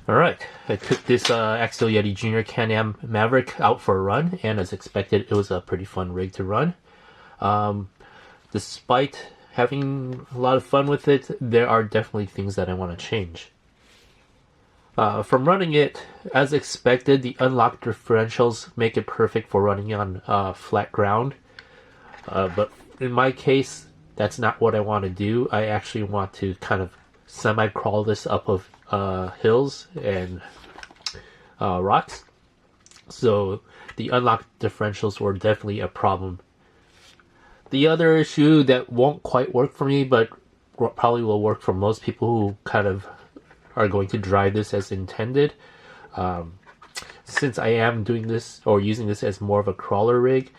Alright, I took this Axial Yeti Junior Can-Am Maverick out for a run, and as expected, it was a pretty fun rig to run. Despite having a lot of fun with it, there are definitely things that I want to change. From running it, as expected, the unlocked differentials make it perfect for running on flat ground. But in my case, that's not what I want to do. I actually want to kind of semi-crawl this up of hills and rocks. So the unlocked differentials were definitely a problem. The other issue that won't quite work for me, but probably will work for most people who kind of are going to drive this as intended. Since I am doing this or using this as more of a crawler rig,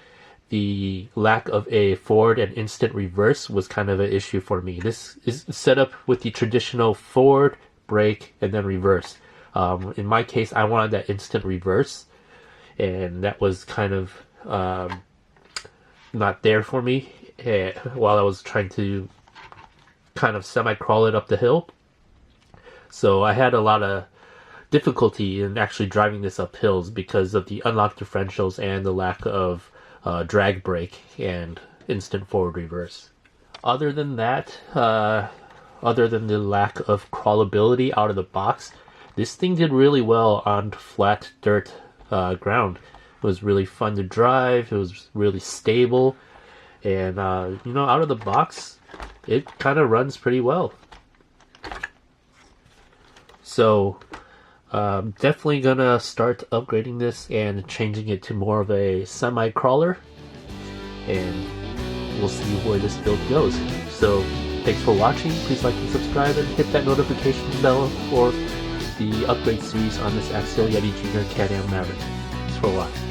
the lack of a forward and instant reverse was kind of an issue for me. This is set up with the traditional forward, brake, and then reverse. In my case, I wanted that instant reverse, and that was kind of not there for me while I was trying to kind of semi-crawl it up the hill. So I had a lot of difficulty in actually driving this up hills because of the unlocked differentials and the lack of drag brake and instant forward reverse. Other than that, other than the lack of crawlability out of the box, this thing did really well on flat dirt ground. It was really fun to drive, it was really stable, and you know, out of the box, it kind of runs pretty well. So definitely gonna start upgrading this and changing it to more of a semi-crawler, and we'll see where this build goes. So thanks for watching. Please like and subscribe and hit that notification bell for the upgrade series on this Axial Yeti Junior Can-Am Maverick. Thanks for watching.